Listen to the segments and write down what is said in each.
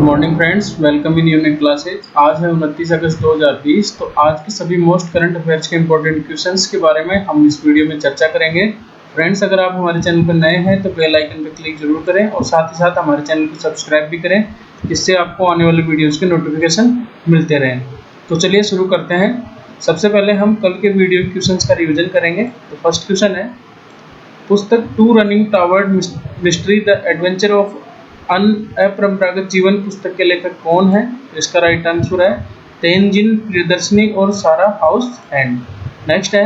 Morning friends, welcome in unit classes. आज है 29 अगस्त 2020। तो आज के सभी मोस्ट करंट अफेयर्स के इंपॉर्टेंट क्वेश्चंस के बारे में हम इस वीडियो में चर्चा करेंगे। फ्रेंड्स, अगर आप हमारे चैनल पर नए हैं तो बेल आइकन पर क्लिक जरूर करें और साथ ही साथ हमारे चैनल को सब्सक्राइब भी करें, जिससे आपको आने वाले वीडियोज़ के नोटिफिकेशन मिलते रहें। तो चलिए शुरू करते हैं। सबसे पहले हम कल के वीडियो क्वेश्चंस का रिविजन करेंगे। तो फर्स्ट क्वेश्चन है, पुस्तक to running toward mystery the adventure of अपरंपरागत जीवन पुस्तक के लेखक कौन है? इसका राइट आंसर है तेनजिन प्रियदर्शनी और सारा हाउस हैंड। नेक्स्ट है,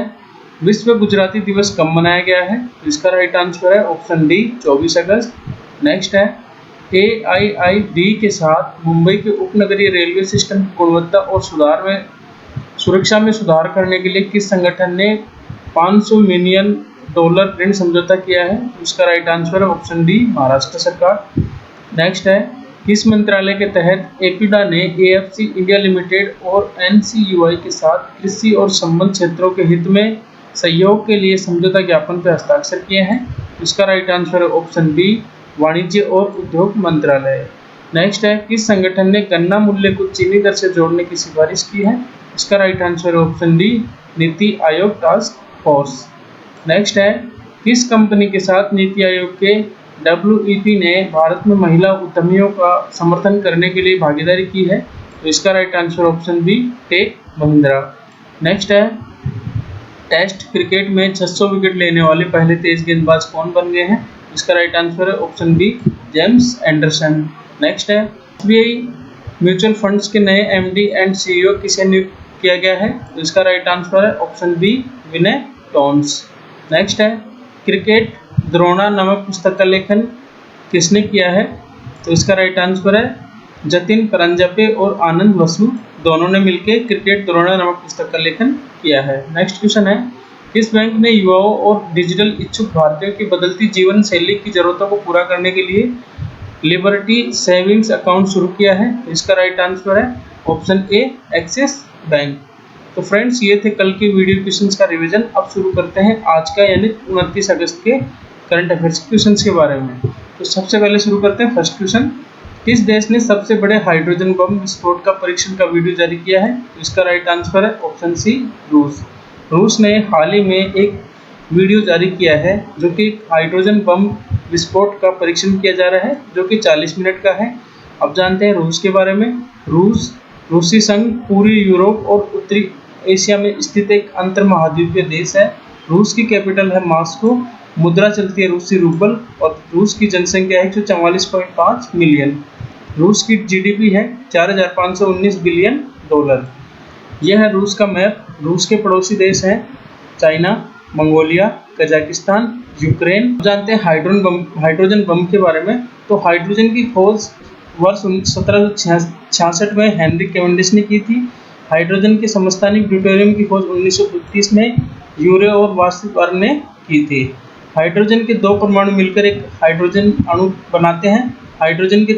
विश्व गुजराती दिवस कब मनाया गया है? इसका राइट आंसर है ऑप्शन डी 24 अगस्त। नेक्स्ट है, AIIB के साथ मुंबई के उपनगरीय रेलवे सिस्टम की गुणवत्ता और सुरक्षा में सुधार करने के लिए किस संगठन ने $500 मिलियन ऋण समझौता किया है? इसका राइट आंसर है ऑप्शन डी महाराष्ट्र सरकार। नेक्स्ट है, किस मंत्रालय के तहत एपिडा ने AFC इंडिया लिमिटेड और NCUI के साथ कृषि और संबद्ध क्षेत्रों के हित में सहयोग के लिए समझौता ज्ञापन पर हस्ताक्षर किए हैं? इसका राइट आंसर है ऑप्शन बी वाणिज्य और उद्योग मंत्रालय। नेक्स्ट है, किस संगठन ने गन्ना मूल्य को चीनी दर से जोड़ने की सिफारिश की है? इसका राइट आंसर है option D NITI Aayog task force. Next है, किस कंपनी के साथ नीति आयोग के WEP ने भारत में महिला उद्यमियों का समर्थन करने के लिए भागीदारी की है? तो इसका right answer option B Tech Mahindra. Next है, टेस्ट क्रिकेट में 600 विकेट लेने वाले पहले तेज गेंदबाज कौन बन गए हैं? इसका राइट आंसर है option B James Anderson. Next है, SBI म्यूचुअल फंड्स के नए MD एंड CEO किसे नियुक्त किया गया है? तो इसका राइट आंसर है ऑप्शन बी विनय टोन्स। नेक्स्ट है, क्रिकेट द्रोणा नामक पुस्तक का लेखन किसने किया है? तो इसका राइट आंसर है जतिन परंजापे और आनंद वसु, दोनों ने मिलकर क्रिकेट द्रोणा नामक पुस्तक का लेखन किया है। नेक्स्ट क्वेश्चन है, किस बैंक ने युवाओं और डिजिटल इच्छुक भारतीयों की बदलती जीवन शैली की जरूरतों को पूरा करने के लिए लिबर्टी सेविंग्स अकाउंट शुरू किया है? इसका राइट आंसर है ऑप्शन ए एक्सिस बैंक। तो फ्रेंड्स, ये थे कल के वीडियो क्वेश्चंस का रिवीजन। अब शुरू करते हैं आज का यानी 29 अगस्त के करंट अफेयर्स क्वेश्चंस के बारे में। तो सबसे पहले शुरू करते हैं फर्स्ट क्वेश्चन, किस देश ने सबसे बड़े हाइड्रोजन बम विस्फोट का परीक्षण का वीडियो जारी किया है? इसका राइट आंसर है ऑप्शन सी रूस। रूस ने हाल ही में एक वीडियो जारी किया है जो कि हाइड्रोजन बम विस्फोट का परीक्षण किया जा रहा है, जो कि 40 मिनट का है। अब जानते हैं रूस के बारे में। रूसी संघ पूरी यूरोप और उत्तरी एशिया में स्थित एक अंतर महाद्वीपीय देश है। रूस की कैपिटल है मॉस्को, मुद्रा चलती है रूसी रूबल और रूस की जनसंख्या है 144.5 मिलियन। रूस की GDP है $4,519 बिलियन। यह है रूस का मैप। रूस के पड़ोसी देश हैं चाइना, मंगोलिया, कजाकिस्तान, यूक्रेन। जानते हैं हाइड्रोजन बम के बारे में। तो हाइड्रोजन की खोज वर्ष 1766 में हेनरी कैवेंडिश ने की थी। हाइड्रोजन के समस्थानिक ड्यूटेरियम की खोज 1932 में यूरे और वाशिंगटन ने की थी। हाइड्रोजन के दो परमाणु मिलकर एक हाइड्रोजन अणु बनाते हैं। हाइड्रोजन के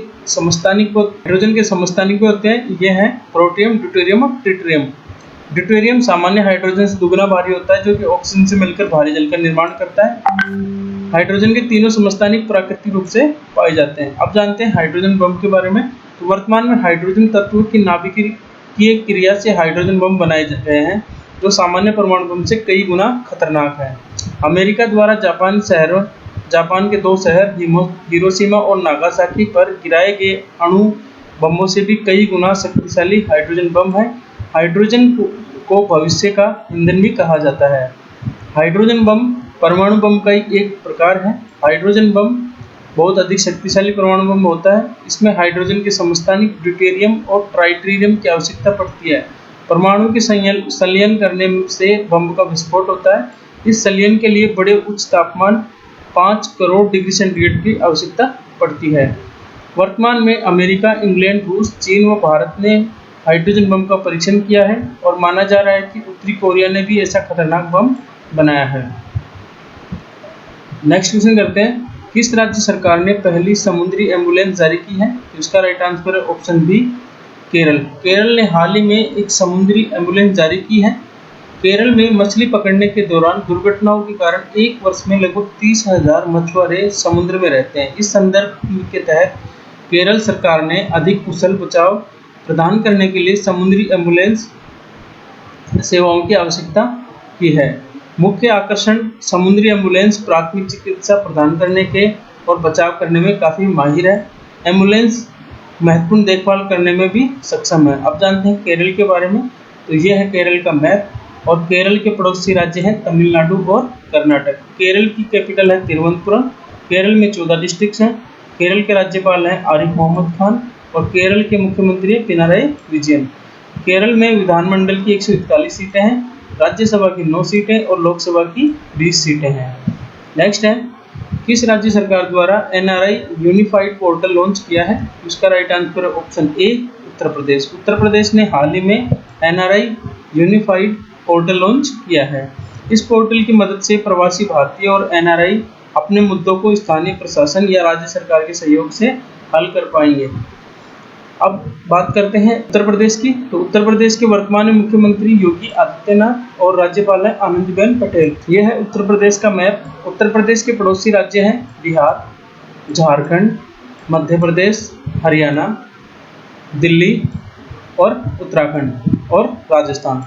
समस्थानिक होते हैं, ये हैं प्रोटियम, ड्यूटेरियम और ट्रिटियम। ड्यूटेरियम सामान्य हाइड्रोजन से दुगना भारी होता है, जो कि ऑक्सीजन से मिलकर भारी जल का निर्माण करता है। हाइड्रोजन के तीनों समस्थानिक प्राकृतिक रूप से पाए जाते हैं। अब जानते हैं हाइड्रोजन बम के बारे में। तो वर्तमान में हाइड्रोजन तत्व की नाभिकीय क्रिया से हाइड्रोजन बम बनाए गए हैं, जो सामान्य परमाणु बम से कई गुना खतरनाक है। अमेरिका द्वारा जापान के 2 शहर हिरोशिमा और नागासाकी पर गिराए गए अणु बमों से भी कई गुना शक्तिशाली हाइड्रोजन बम है। हाइड्रोजन को भविष्य का ईंधन भी कहा जाता है। हाइड्रोजन बम परमाणु बम का एक प्रकार है। हाइड्रोजन बम बहुत अधिक शक्तिशाली परमाणु बम होता है। इसमें हाइड्रोजन के समस्थानिक ड्यूटेरियम और ट्राइटिरियम की आवश्यकता पड़ती है। परमाणु के संलयन करने से बम का विस्फोट होता है। इस संलयन के लिए बड़े उच्च तापमान 5 करोड़ डिग्री सेंटीग्रेड की आवश्यकता पड़ती है। वर्तमान में अमेरिका, इंग्लैंड, रूस, चीन व भारत ने हाइड्रोजन बम का परीक्षण किया है और माना जा रहा है कि उत्तरी कोरिया ने भी ऐसा खतरनाक बम बनाया है। नेक्स्ट क्वेश्चन करते हैं, किस राज्य सरकार ने पहली समुद्री एम्बुलेंस जारी की है? इसका राइट आंसर है ऑप्शन बी केरल। केरल ने हाल ही में एक समुद्री एम्बुलेंस जारी की है। केरल में मछली पकड़ने के दौरान दुर्घटनाओं के कारण एक वर्ष में लगभग 30,000 मछुआरे समुद्र में रहते हैं। इस संदर्भ के तहत केरल सरकार ने अधिक कुशल बचाव प्रदान करने के लिए समुद्री एम्बुलेंस सेवाओं की आवश्यकता की है। मुख्य आकर्षण समुद्री एम्बुलेंस प्राथमिक चिकित्सा प्रदान करने के और बचाव करने में काफ़ी माहिर है। एम्बुलेंस महत्वपूर्ण देखभाल करने में भी सक्षम है। अब जानते हैं केरल के बारे में। तो यह है केरल का मैप और केरल के पड़ोसी राज्य हैं तमिलनाडु और कर्नाटक। केरल की कैपिटल है तिरुवनंतपुरम। केरल में 14 डिस्ट्रिक्ट हैं। केरल के राज्यपाल हैं आरिफ मोहम्मद खान और केरल के मुख्यमंत्री हैं पिनाराई विजयन। केरल में विधानमंडल की 141 सीटें हैं, राज्यसभा की 9 सीटें और लोकसभा की 20 सीटें हैं। नेक्स्ट है, किस राज्य सरकार द्वारा एनआरआई यूनिफाइड पोर्टल लॉन्च किया है? इसका राइट आंसर है ऑप्शन ए उत्तर प्रदेश। उत्तर प्रदेश ने हाल ही में एनआरआई यूनिफाइड पोर्टल लॉन्च किया है। इस पोर्टल की मदद से प्रवासी भारतीय और एनआरआई अपने मुद्दों को स्थानीय प्रशासन या राज्य सरकार के सहयोग से हल कर पाएंगे। अब बात करते हैं उत्तर प्रदेश की। तो उत्तर प्रदेश के वर्तमान मुख्यमंत्री योगी आदित्यनाथ और राज्यपाल है आनंदीबेन पटेल। यह है उत्तर प्रदेश का मैप। उत्तर प्रदेश के पड़ोसी राज्य हैं बिहार, झारखंड, मध्य प्रदेश, हरियाणा, दिल्ली और उत्तराखंड और राजस्थान।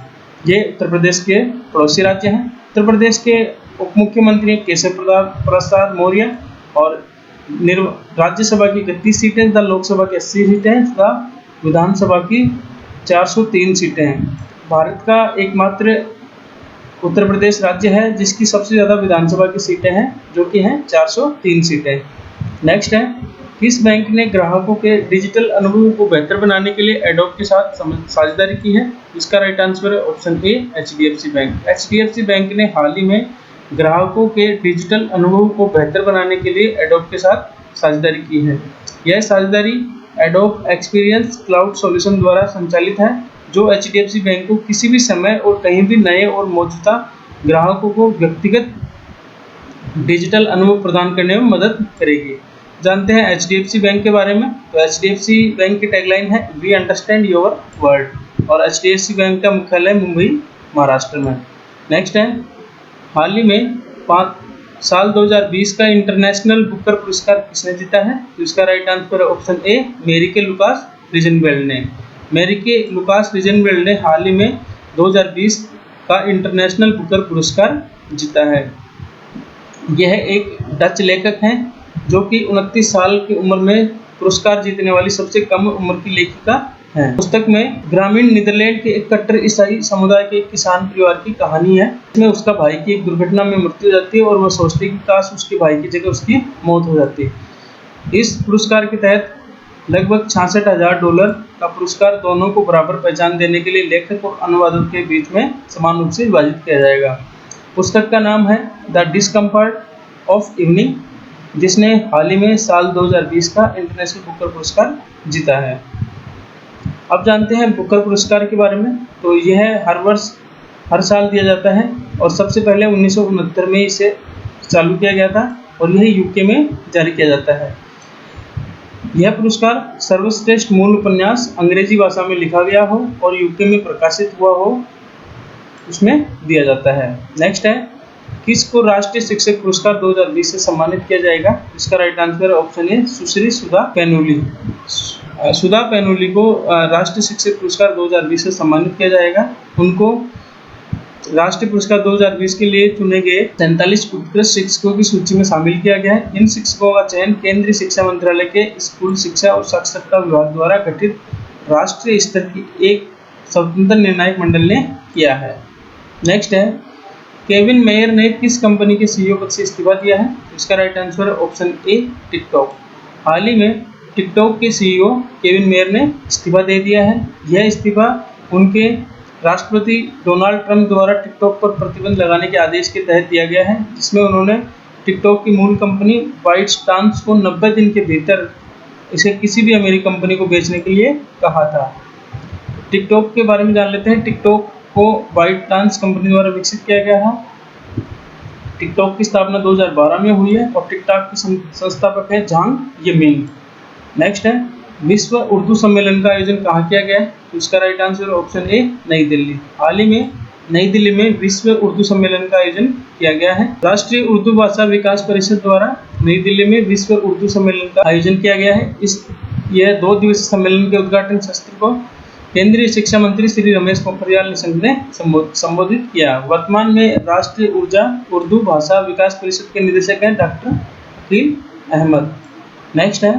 ये उत्तर प्रदेश के पड़ोसी राज्य हैं। उत्तर प्रदेश के उप मुख्यमंत्री केशव प्रसाद मौर्य और राज्यसभा की 31 सीटें तथा लोकसभा की 80 सीटें तथा विधानसभा की 403 सीटें हैं। भारत का एकमात्र उत्तर प्रदेश राज्य है जिसकी सबसे ज़्यादा विधानसभा की सीटें हैं, जो कि हैं 403 सीटें। नेक्स्ट है, किस बैंक ने ग्राहकों के डिजिटल अनुभव को बेहतर बनाने के लिए एडोब के साथ साझेदारी की है? इसका राइट आंसर है option A HDFC bank. HDFC bank ने हाल ही में ग्राहकों के डिजिटल अनुभव को बेहतर बनाने के लिए एडोब के साथ साझेदारी की है। यह साझेदारी एडोब एक्सपीरियंस क्लाउड सॉल्यूशन द्वारा संचालित है, जो HDFC बैंक को किसी भी समय और कहीं भी नए और मौजूदा ग्राहकों को व्यक्तिगत डिजिटल अनुभव प्रदान करने में मदद करेगी। जानते हैं HDFC बैंक के बारे में। तो HDFC बैंक की टैगलाइन है वी अंडरस्टैंड योर वर्ल्ड और HDFC बैंक का मुख्यालय मुंबई, महाराष्ट्र में। नेक्स्ट है, हाल ही में साल 2020 का इंटरनेशनल बुकर पुरस्कार किसने जीता है? तो इसका राइट आंसर है ऑप्शन ए मेरिके लुकास रिजनवेल्ड ने। मेरिके लुकास रिजनवेल्ड ने हाल ही में 2020 का इंटरनेशनल बुकर पुरस्कार जीता है। यह एक डच लेखक हैं जो कि 29 साल की उम्र में पुरस्कार जीतने वाली सबसे कम उम्र की लेखिका है। पुस्तक में ग्रामीण नीदरलैंड के एक कट्टर ईसाई समुदाय के एक किसान परिवार की कहानी है, जिसमें उसका भाई की एक दुर्घटना में मृत्यु हो जाती है और वह सोचती है कि काश उसके भाई की जगह उसकी मौत हो जाती। इस पुरस्कार के तहत लगभग $66,000 का पुरस्कार दोनों को बराबर पहचान देने के लिए लेखक और अनुवादक के बीच में समान रूप से विभाजित किया जाएगा। पुस्तक का नाम है द डिस्कम्फर्ट ऑफ इवनिंग, जिसने हाल ही में साल 2020 का इंटरनेशनल बुकर पुरस्कार जीता है। अब जानते हैं बुकर पुरस्कार के बारे में। तो यह हर साल दिया जाता है और सबसे पहले 1969 में इसे चालू किया गया था और यह यूके में जारी किया जाता है। यह पुरस्कार सर्वश्रेष्ठ मूल उपन्यास अंग्रेजी भाषा में लिखा गया हो और यूके में प्रकाशित हुआ हो, उसमें दिया जाता है। नेक्स्ट है, किसको राष्ट्रीय शिक्षक पुरस्कार 2020 से सम्मानित किया जाएगा? इसका राइट आंसर है ऑप्शन ए सुश्री सुधा पेनुली। सुधा पेनुली को राष्ट्रीय शिक्षक पुरस्कार 2020 से सम्मानित किया जाएगा। उनको राष्ट्रीय पुरस्कार 2020 के लिए चुने गए 43 उत्कृष्ट शिक्षकों की सूची में शामिल किया गया है। इन शिक्षकों का चयन केंद्रीय शिक्षा मंत्रालय के स्कूल शिक्षा और साक्षरता विभाग द्वारा गठित राष्ट्रीय स्तर की एक स्वतंत्र निर्णायक मंडल ने किया है। नेक्स्ट है, केविन मेयर ने किस कंपनी के CEO पद से इस्तीफा दिया है? इसका राइट आंसर है ऑप्शन ए टिकटॉक। हाल ही में टिकटॉक के CEO केविन मेयर ने इस्तीफा दे दिया है। यह इस्तीफा उनके राष्ट्रपति डोनाल्ड ट्रंप द्वारा टिकटॉक पर प्रतिबंध लगाने के आदेश के तहत दिया गया है, जिसमें उन्होंने टिकटॉक की मूल कंपनी ByteDance को 90 दिन के भीतर इसे किसी भी अमेरिकी कंपनी को बेचने के लिए कहा था। टिकटॉक के बारे में जान लेते हैं। टिकटॉक को ByteDance कंपनी द्वारा विकसित किया गया है। टिकटॉक की स्थापना 2012 में हुई है और टिकटॉक के संस्थापक है झांग येमिंग। नेक्स्ट है, विश्व उर्दू सम्मेलन का आयोजन कहाँ किया गया है? तो इसका राइट आंसर ऑप्शन ए नई दिल्ली। हाल ही में नई दिल्ली में विश्व उर्दू सम्मेलन का आयोजन किया गया है। राष्ट्रीय उर्दू भाषा विकास परिषद द्वारा नई दिल्ली में विश्व उर्दू सम्मेलन का आयोजन किया गया है। इस यह 2 दिवसीय सम्मेलन के उद्घाटन सत्र को केंद्रीय शिक्षा मंत्री श्री रमेश पोखरियाल निशंक ने संबोधित किया। वर्तमान में राष्ट्रीय ऊर्जा उर्दू भाषा विकास परिषद के निदेशक हैं डॉक्टर अकील अहमद। नेक्स्ट है,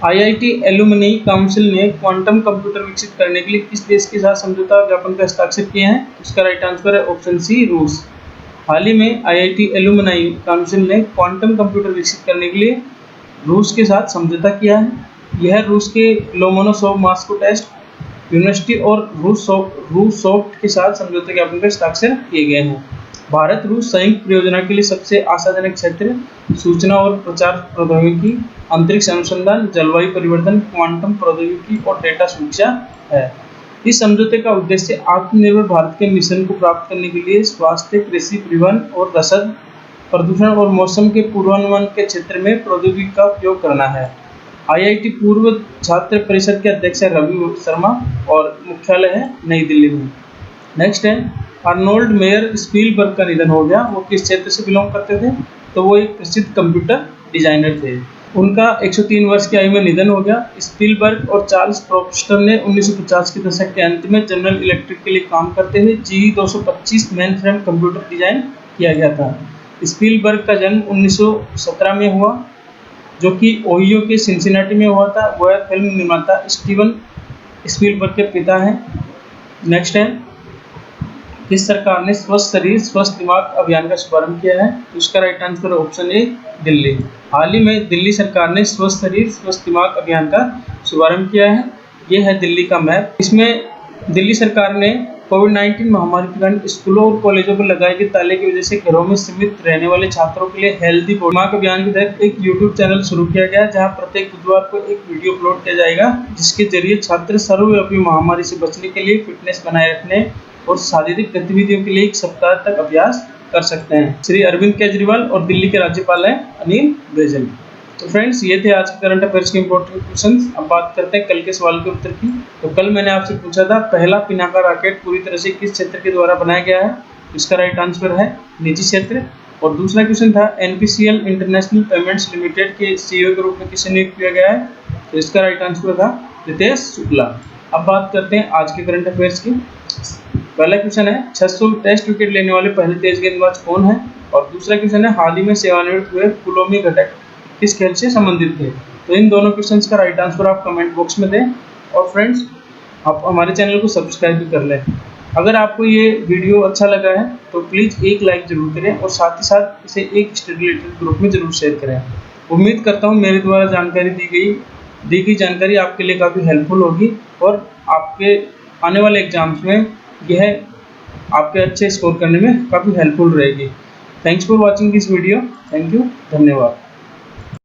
आईआईटी एलुमनी काउंसिल ने क्वांटम कंप्यूटर विकसित करने के लिए किस देश के साथ समझौता ज्ञापन का हस्ताक्षर किए हैं? इसका राइट आंसर है ऑप्शन सी, रूस। हाल ही में आईआईटी एलुमनी काउंसिल ने क्वांटम कंप्यूटर विकसित करने के लिए रूस के साथ समझौता किया है। यह रूस के लोमोनोसोव मॉस्को टेस्ट यूनिवर्सिटी और रूससॉफ्ट के साथ समझौते ज्ञापन पर हस्ताक्षर किए गए हैं। भारत रूस संयुक्त परियोजना के लिए सबसे आशाजनक क्षेत्र सूचना और प्रचार प्रौद्योगिकी, अंतरिक्ष अनुसंधान, जलवायु परिवर्तन, क्वांटम प्रौद्योगिकी और डेटा सुरक्षा है। इस समझौते का उद्देश्य आत्मनिर्भर भारत के मिशन को प्राप्त करने के लिए स्वास्थ्य, कृषि, परिवहन और रसद, प्रदूषण और मौसम के पूर्वानुमान के क्षेत्र में प्रौद्योगिकी का उपयोग करना है। आईआईटी पूर्व छात्र परिषद के अध्यक्ष है रवि शर्मा और मुख्यालय है नई दिल्ली में। नेक्स्ट है, अर्नोल्ड मेयर स्पीलबर्ग का निधन हो गया। वो किस क्षेत्र से बिलोंग करते थे? तो वो एक प्रसिद्ध कंप्यूटर डिजाइनर थे। उनका 103 वर्ष की आयु में निधन हो गया। स्पीलबर्ग और चार्ल्स प्रोस्टर ने 1950 के दशक के अंत में जनरल इलेक्ट्रिक के लिए काम करते हुए GE225 मेनफ्रेम कंप्यूटर डिजाइन किया गया था। स्पीलबर्ग का जन्म 1917 में हुआ, जो कि ओहियो के सिंसिनाटी में हुआ था। वह फिल्म निर्माता स्टीवन स्पीलबर्ग के पिता हैं। नेक्स्ट है, किस सरकार ने स्वस्थ शरीर स्वस्थ दिमाग अभियान का शुभारंभ किया है? तो इसका right answer option A, Delhi. हाल ही में दिल्ली सरकार ने स्वस्थ शरीर स्वस्थ दिमाग अभियान का शुभारंभ किया है। ये है दिल्ली का मैप। इसमें दिल्ली सरकार ने कोविड-19 महामारी के कारण स्कूलों और कॉलेजों पर लगाए गए ताले की वजह से घरों में सीमित रहने वाले छात्रों के लिए हेल्दी दिमाग अभियान के तहत एक यूट्यूब चैनल शुरू किया गया, जहां प्रत्येक बुधवार को एक वीडियो अपलोड किया जाएगा, जिसके जरिए छात्र सर्वव्यापी महामारी से बचने के लिए फिटनेस बनाए रखने और शारीरिक गतिविधियों के लिए 1 सप्ताह तक अभ्यास कर सकते हैं। श्री अरविंद केजरीवाल और दिल्ली के राज्यपाल हैं अनिल बैजल। तो फ्रेंड्स, ये थे आज के करंट अफेयर्स के इंपॉर्टेंट क्वेश्चंस। अब बात करते हैं कल के सवाल के उत्तर की। तो कल मैंने आपसे पूछा था, पहला पिनाका रॉकेट पूरी तरह से किस क्षेत्र के द्वारा बनाया गया है? इसका राइट आंसर है निजी क्षेत्र। और दूसरा क्वेश्चन था, NPCL इंटरनेशनल पेमेंट्स लिमिटेड के CEO के रूप में किसे नियुक्त किया गया है? तो इसका राइट आंसर था रितेश शुक्ला। अब बात करते हैं आज के करंट अफेयर्स की। पहला क्वेश्चन है, 600 टेस्ट विकेट लेने वाले पहले तेज गेंदबाज कौन है? और दूसरा क्वेश्चन है, हाल ही में सेवानिवृत्त हुए पुलोमी घटक किस खेल से संबंधित थे? तो इन दोनों क्वेश्चंस का राइट आंसर आप कमेंट बॉक्स में दें। और फ्रेंड्स, आप हमारे चैनल को सब्सक्राइब भी कर लें। अगर आपको ये वीडियो अच्छा लगा है तो प्लीज़ एक लाइक जरूर करें और साथ ही साथ इसे एक स्टडी रिलेटेड ग्रुप में जरूर शेयर करें। उम्मीद करता हूँ मेरे द्वारा जानकारी दी गई जानकारी आपके लिए काफ़ी हेल्पफुल होगी और आपके आने वाले एग्जाम्स में यह आपके अच्छे स्कोर करने में काफ़ी हेल्पफुल रहेगी। Thanks for watching this video. Thank you, धन्यवाद।